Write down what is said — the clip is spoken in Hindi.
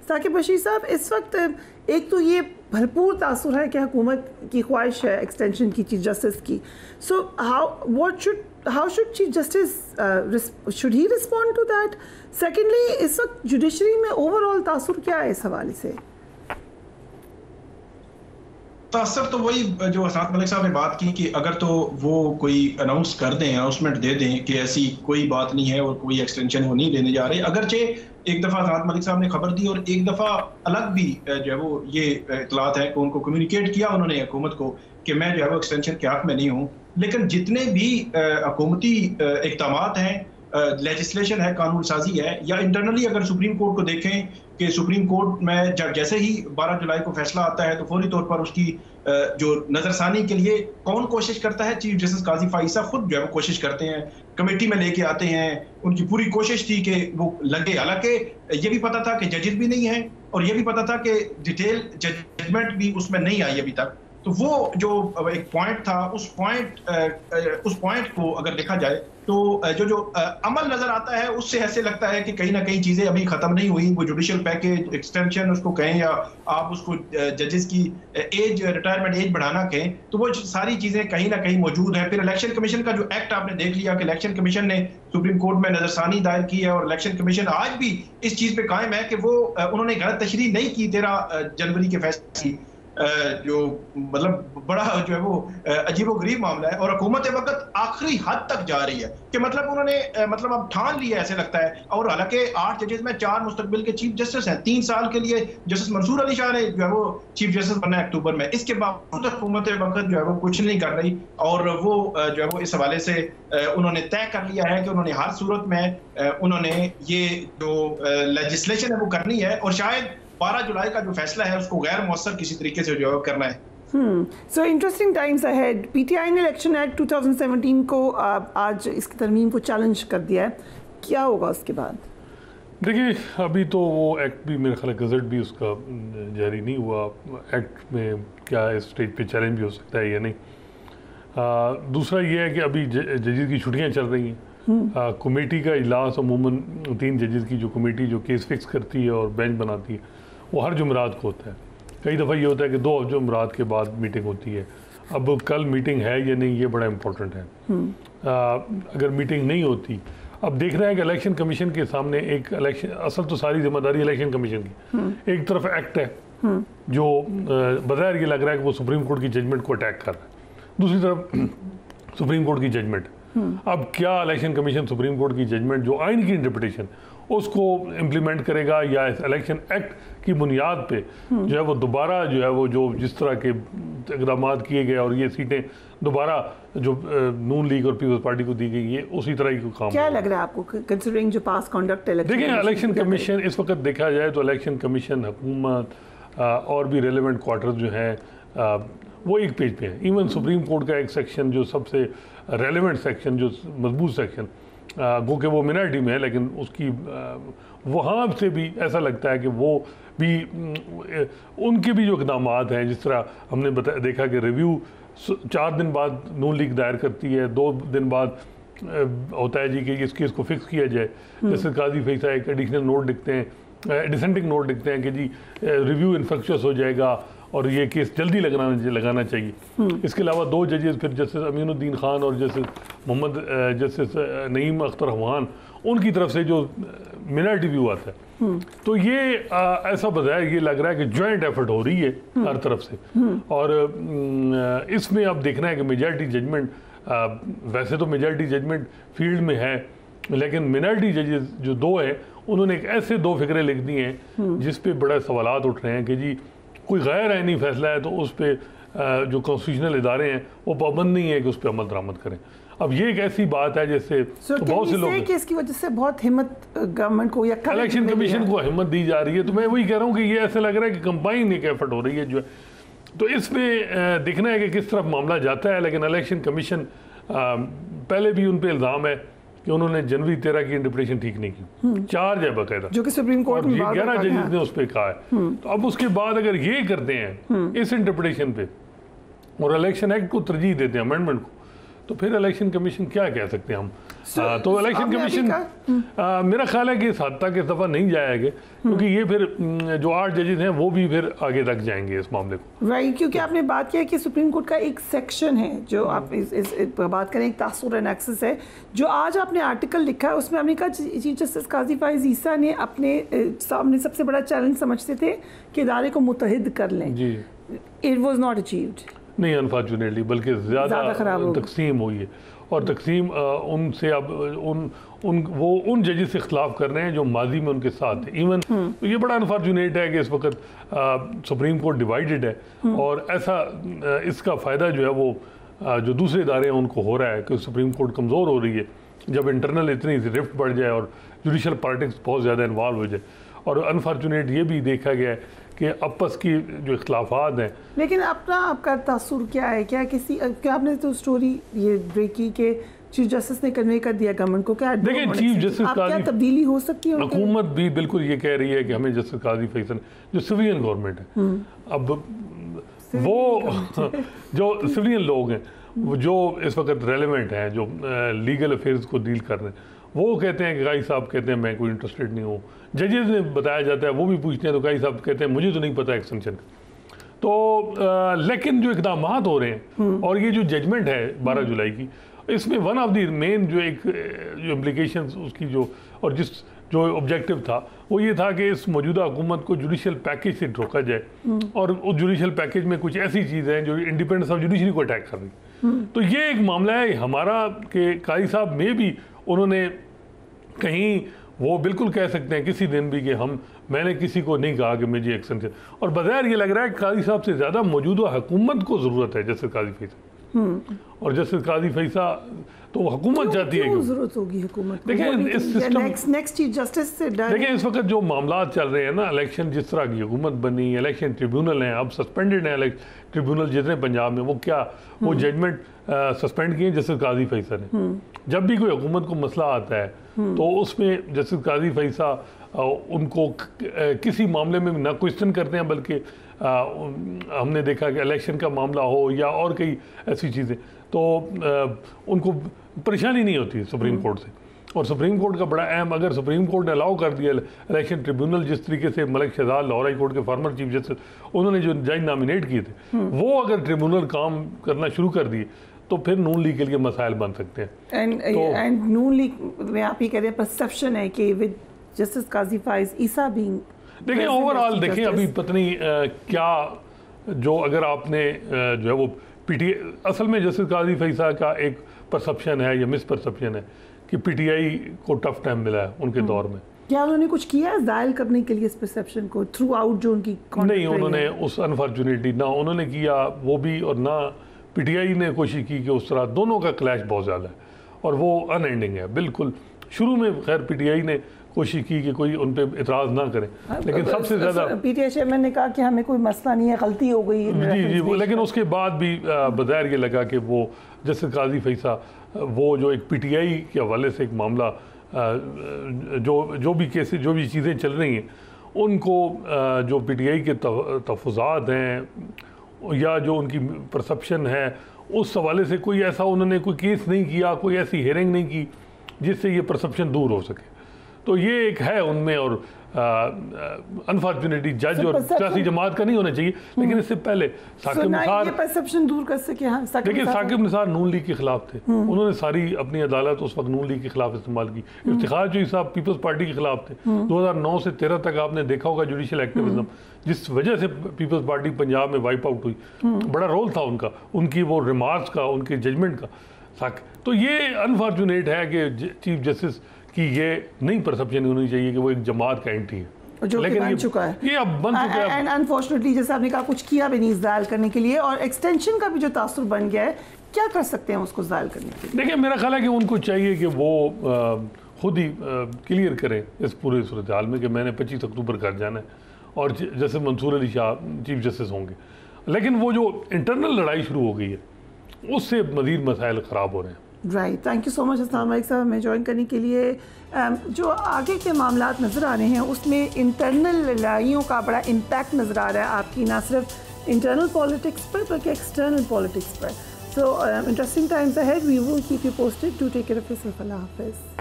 साकिब बशीर साहब, इस वक्त एक तो ये भरपूर तासुर है कि हुकूमत की ख्वाहिश है एक्सटेंशन की चीफ जस्टिस की, सो how should Chief Justice should he respond to that? Secondly, इस वक्त जुडिशरी में ओवरऑल तासुर क्या है इस हवाले से? तासर तो वही जो हसनत मलिक साहब ने बात की कि अगर तो वो कोई अनाउंस कर दें, अनाउंसमेंट दे दें कि ऐसी कोई बात नहीं है और कोई एक्सटेंशन वो नहीं देने जा रहे, अगरचे एक दफ़ा हसनत मलिक साहब ने खबर दी और एक दफ़ा अलग भी जो है वो ये इतलात है कि उनको कम्युनिकेट किया उन्होंने हुकूमत को कि मैं जो है वो एक्सटेंशन के हक़ में नहीं हूँ, लेकिन जितने भी हुकूमती इक़दामात हैं, लेजिस्लेशन है, कानून साजी है, या इंटरनली अगर सुप्रीम कोर्ट को देखें कि सुप्रीम कोर्ट में जब जैसे ही 12 जुलाई को फैसला आता है तो फौरी तौर पर उसकी जो नजरसानी के लिए कौन कोशिश करता है? चीफ जस्टिस काजी फाइज साहब खुद जो है वो कोशिश करते हैं, कमेटी में लेके आते हैं, उनकी पूरी कोशिश थी कि वो लगे, हालांकि ये भी पता था कि जजेस भी नहीं है और ये भी पता था कि डिटेल जजमेंट भी उसमें नहीं आई अभी तक, तो वो जो एक पॉइंट था उस पॉइंट को अगर देखा जाए तो जो अमल नजर आता है उससे ऐसे लगता है कि कहीं ना कहीं चीजें अभी खत्म नहीं हुई। वो जुडिशियल पैकेज एक्सटेंशन उसको कहें या आप उसको जजेस की एज, रिटायरमेंट एज बढ़ाना कहें, तो वो सारी चीजें कहीं ना कहीं मौजूद है। फिर इलेक्शन कमीशन का जो एक्ट आपने देख लिया कि इलेक्शन कमीशन ने सुप्रीम कोर्ट में नजरसानी दायर की है और इलेक्शन कमीशन आज भी इस चीज पे कायम है कि वो उन्होंने गलत तशरीह नहीं की 13 जनवरी के फैसले की, जो मतलब बड़ा जो है वो अजीबोगरीब मामला है और हुकूमत वक्त आखिरी हद तक जा रही है कि मतलब उन्होंने मतलब अब ठान लिया ऐसे लगता है। और हालांकि 8 जजेस में 4 मुस्तकबिल के चीफ जस्टिस हैं, 3 साल के लिए जस्टिस मंसूर अली शाह ने जो है वो चीफ जस्टिस बनना है अक्टूबर में, इसके बावजूद हुकूमत वक्त जो है वो कुछ नहीं कर रही और वो जो है वो इस हवाले से उन्होंने तय कर लिया है कि उन्होंने हर सूरत में उन्होंने ये जो लेजिस्लेशन है वो करनी है और शायद 12 जुलाई का जो फैसला है उसको गैर मौसर किसी तरीके से जो करना है। So interesting times ahead. PTI ने इलेक्शन एक्ट 2017 को आज इसकी तरमीम को चैलेंज कर दिया है, क्या होगा उसके बाद? देखिए, अभी तो वो एक्ट भी मेरे ख्याल गजट भी उसका जारी नहीं हुआ, एक्ट में क्या इस स्टेज पे चैलेंज भी हो सकता है या नहीं। दूसरा ये है कि अभी जजेस की छुट्टियाँ चल रही हैं, कमेटी का इजलास अमूमन 3 जजेस की जो कमेटी जो केस फिक्स करती है और बेंच बनाती है वो हर जुमरात को होता है। कई दफ़ा ये होता है कि 2 जुमरात के बाद मीटिंग होती है। अब कल मीटिंग है या नहीं ये बड़ा इम्पोर्टेंट है। अगर मीटिंग नहीं होती, अब देख रहे हैं कि इलेक्शन कमीशन के सामने एक इलेक्शन, असल तो सारी जिम्मेदारी इलेक्शन कमीशन की, एक तरफ एक्ट है जो बज़ाहिर ये लग रहा है कि वो सुप्रीम कोर्ट की जजमेंट को अटैक कर रहा है, दूसरी तरफ सुप्रीम कोर्ट की जजमेंट। अब क्या इलेक्शन कमीशन सुप्रीम कोर्ट की जजमेंट जो आइन की इंटरप्रिटेशन उसको इम्प्लीमेंट करेगा या इस इलेक्शन एक्ट की बुनियाद पे जो है वो दोबारा जो है वो जो जिस तरह के इकदाम किए गए और ये सीटें दोबारा जो नून लीग और पीपल्स पार्टी को दी गई ये उसी तरह की काम। क्या लग रहा है आपको कंसीडरिंग जो पास कंडक्ट इलेक्शन? देखिए, इलेक्शन कमीशन इस वक्त देखा जाए तो इलेक्शन कमीशन, हुकूमत और भी रेलिवेंट क्वार्टर्स जो हैं वो एक पेज पे है। इवन सुप्रीम कोर्ट का एक सेक्शन जो सबसे रेलिवेंट सेक्शन, जो मजबूत सेक्शन, गो के वो मिनॉरिटी में है, लेकिन उसकी वहाँ से भी ऐसा लगता है कि वो भी उनके भी जो इक़दाम हैं, जिस तरह हमने देखा कि रिव्यू 4 दिन बाद नून लीग दायर करती है, 2 दिन बाद होता है जी कि इस केस को फिक्स किया जाए। जैसे काजी फैसा एक एडिशनल नोट लिखते हैं, डिसेंटिंग नोट लिखते हैं कि जी रिव्यू इन्फेक्शस हो जाएगा और ये केस जल्दी लगाना चाहिए। इसके अलावा 2 जजेस फिर जस्टिस अमीनुद्दीन खान और जस्टिस नईम अख्तर हवान, उनकी तरफ से जो मिनॉरिटी व्यू आता है, तो ये ऐसा बताया, ये लग रहा है कि जॉइंट एफर्ट हो रही है हर तरफ से। और इसमें अब देखना है कि मेजॉरिटी जजमेंट, वैसे तो मेजॉरिटी जजमेंट फील्ड में है, लेकिन मिनॉरिटी जजेस जो 2 हैं उन्होंने एक ऐसे 2 फिक्रे लिख दिए हैं जिस पे बड़े सवालात उठ रहे हैं कि जी कोई गैर आइनी फैसला है तो उस पर जो कॉन्स्टिट्यूशनल इदारे हैं वो पाबंद नहीं है कि उस पर अमल दरामद करें। अब ये एक ऐसी बात है जैसे तो बहुत से लोग कि इसकी वजह से बहुत हिम्मत गवर्नमेंट को या इलेक्शन कमीशन को हिम्मत दी जा रही है, तो मैं वही कह रहा हूँ कि ये ऐसा लग रहा है कि कंबाइन एक एफर्ट हो रही है जो है, तो इसमें देखना है कि किस तरफ मामला जाता है। लेकिन इलेक्शन कमीशन पहले भी उन पर इल्ज़ाम है कि उन्होंने जनवरी 13 की इंटरप्रिटेशन ठीक नहीं की, चार्ज है बाकायदा, जो कि सुप्रीम कोर्ट में 11 जजेस ने उस पर कहा है। तो अब उसके बाद अगर ये करते हैं इस इंटरप्रिटेशन पे और इलेक्शन एक्ट को तरजीह देते हैं अमेंडमेंट को, तो फिर इलेक्शन कमीशन क्या कह सकते हैं हम। तो इलेक्शन कमीशन मेरा ख्याल है कि इस हद तक इस दफ़ा नहीं जाएगा, क्योंकि ये फिर जो 8 जजेस हैं वो भी फिर आगे तक जाएंगे इस मामले को। राइट, क्योंकि आपने बात किया कि सुप्रीम कोर्ट का एक सेक्शन है जो आप इस बात करें, एक तासुर एंड एक्सेस है, जो आज आपने आर्टिकल लिखा है उसमें आपने कहा चीफ जस्टिस काजी फाइज ईसा ने अपने सामने सबसे बड़ा चैलेंज समझते थे कि इदारे को मुतहिद कर लें। जी, इट वाज नॉट अचीव्ड। नहीं, अनफॉर्चुनेटली बल्कि ज़्यादा तकसीम हुई है, और तकसीम उनसे अब वो उन जजेस से इख्तलाफ कर रहे हैं जो माजी में उनके साथ थे। इवन तो ये बड़ा अनफॉर्चुनेट है कि इस वक्त सुप्रीम कोर्ट डिवाइडेड है, और ऐसा इसका फ़ायदा जो है वो जो दूसरे इदारे हैं उनको हो रहा है कि सुप्रीम कोर्ट कमज़ोर हो रही है जब इंटरनल इतनी रिफ्ट बढ़ जाए और जुडिशल पॉलिटिक्स बहुत ज़्यादा इन्वॉल्व हो जाए। और अनफॉर्चुनेट ये भी देखा गया है कि आपस की जो इख्तलाफात हैं। लेकिन आपका तासुर क्या है? क्या आपने तो स्टोरी ये ब्रेक की कि चीफ जस्टिस ने कन्वे कर दिया गवर्नमेंट को, क्या देखिए चीफ जस्टिस क्या तब्दीली हो सकती है? हुकूमत भी बिल्कुल ये कह रही है कि हमें जस्टिस काजी फैसल जो सिविलियन गवर्नमेंट है, अब वो जो सिविलियन लोग हैं जो इस वक्त रेलेवेंट हैं, जो लीगल अफेयर्स को डील कर रहे हैं, वो कहते हैं कि काजी साहब कहते हैं मैं कोई इंटरेस्टेड नहीं हूँ। जजेस ने बताया जाता है वो भी पूछते हैं तो काजी साहब कहते हैं मुझे तो नहीं पता एक्सटेंशन का। तो लेकिन जो इकदाम हो रहे हैं और ये जो जजमेंट है 12 जुलाई की, इसमें वन ऑफ द मेन जो इम्प्लीकेशंस उसकी और जो ऑब्जेक्टिव था वो ये था कि इस मौजूदा हुकूमत को जुडिशल पैकेज से रोका जाए, और उस जुडिशल पैकेज में कुछ ऐसी चीज़ें हैं जो इंडिपेंडेंस ऑफ जुडिशरी को अटैक कर रही। तो ये एक मामला है हमारा कि काजी साहब में भी उन्होंने कहीं वो बिल्कुल कह सकते हैं किसी दिन भी कि मैंने किसी को नहीं कहा कि मुझे एक्सटेंशन, और बज़ाहिर ये लग रहा है कि काजी साहब से ज़्यादा मौजूदा हुकूमत को ज़रूरत है जस्टिस काजी फैसल, और जस्टिस काजी फैसल तो हुकूमत चाहती है कि ज़रूरत होगी हुकूमत। देखिए इस सिस्टम नेक्स्ट चीफ जस्टिस से देखिए इस वक्त जो मामला चल रहे हैं ना, इलेक्शन जिस तरह की हुकूमत बनी, इलेक्शन ट्रिब्यूनल हैं, अब सस्पेंडेड हैं ट्रिब्यूनल जितने पंजाब में, वो जजमेंट सस्पेंड किए जस्टिस काजी फैसल ने। जब भी कोई हुकूमत को मसला आता है तो उसमें जस्टिस काजी फैसल उनको किसी मामले में ना क्वेश्चन करते हैं, बल्कि हमने देखा कि इलेक्शन का मामला हो या और कई ऐसी चीज़ें, तो उनको परेशानी नहीं होती सुप्रीम कोर्ट से। और सुप्रीम कोर्ट का बड़ा अहम, अगर सुप्रीम कोर्ट ने अलाउ कर दिया इलेक्शन ट्रिब्यूनल, जिस तरीके से मलिक शहजाद लाहौर हाई कोर्ट के फॉर्मर चीफ जस्टिस उन्होंने जो जज नॉमिनेट किए थे, वो अगर ट्रिब्यूनल काम करना शुरू कर दिए तो फिर नून लीग के लिए मसाइल बन सकते हैं। एंड नून लीग में आप ये कह रहे हैं परसेप्शन है कि with justice Qazi Faez Isa being, देखिए ओवरऑल देखिए अभी पता नहीं क्या जो अगर आपने जो है वो पीटीआई, असल में जस्टिस काजी फैसल का एक परसेप्शन है या मिस परसेप्शन है कि पीटीआई को टफ टाइम मिला है उनके दौर में। क्या उन्होंने कुछ किया ज़ायल करने के लिए इस परसेप्शन को थ्रू आउट जो उनकी नहीं, उन्होंने उस अनफॉर्चुनेटली ना उन्होंने किया वो भी, और ना पीटीआई ने कोशिश की कि उस तरह, दोनों का क्लैश बहुत ज़्यादा है और वो अनएंडिंग है बिल्कुल। शुरू में खैर पीटीआई ने कोशिश की कि कोई उन पर इतराज़ ना करे, लेकिन सबसे ज़्यादा पीटीआई चेयरमैन ने कहा कि हमें कोई मसला नहीं है, गलती हो गई जी, लेकिन उसके बाद भी बज़ाहिर ये लगा कि वो जस्टिस काजी फैसल वो जो एक पीटीआई के हवाले से एक मामला जो भी केसेस जो भी चीज़ें चल रही हैं उनको जो पीटीआई के तहफ़्फ़ुज़ात हैं या जो उनकी परसेप्शन है उस हवाले से कोई ऐसा उन्होंने कोई केस नहीं किया, कोई ऐसी हेयरिंग नहीं की जिससे ये परसेप्शन दूर हो सके। तो ये एक है उनमें, और अनफॉर्चुनेटली जज और सियासी जमात का नहीं होना चाहिए, लेकिन इससे पहले साकिब निसार परसेप्शन दूर कर सके। हाँ, देखिए साकिब निसार नून लीग के खिलाफ थे, उन्होंने सारी अपनी अदालत उस वक्त नून लीग के खिलाफ इस्तेमाल की। इफ्तिखार चौधरी साहब पीपल्स पार्टी के खिलाफ थे। 2009 से 13 तक आपने देखा होगा जुडिशल एक्टिविज्म, जिस वजह से पीपल्स पार्टी पंजाब में वाइप आउट हुई, बड़ा रोल था उनका, उनकी वो रिमार्क्स का, उनके जजमेंट का। तो ये अनफॉर्चुनेट है कि चीफ जस्टिस की ये नई परसेप्शन होनी चाहिए कि वो एक जमात का एंटी है, जो लेकिन बन चुका है, ये अब बन चुका है। एंड अनफॉर्चुनेटली जैसे आपने कहा कुछ किया भी नहीं ज़ायल करने के लिए, और एक्सटेंशन का भी जो तासुर बन गया है, क्या कर सकते हैं उसको ज़ायल करने के लिए? देखिए मेरा ख्याल है कि उनको चाहिए कि वो खुद ही क्लियर करें इस पूरे सूरत हाल में कि मैंने 25 अक्टूबर घर जाना है और जैसे मंसूर अली शाह चीफ जस्टिस होंगे। लेकिन वो जो इंटरनल लड़ाई शुरू हो गई है उससे मज़ीद मसाइल ख़राब हो रहे हैं। Right, thank you so much अस्सलाम वालेकुम साहब हमें ज्वाइन करने के लिए। जो आगे के मामलात नज़र आ रहे हैं उसमें इंटरनल लड़ाइयों का बड़ा इम्पैक्ट नज़र आ रहा है आपकी, ना सिर्फ इंटरनल पॉलिटिक्स पर बल्कि एक्सटर्नल पॉलिटिक्स पर। So interesting times ahead. We will keep you posted. Do take care of yourself. Allah Hafiz.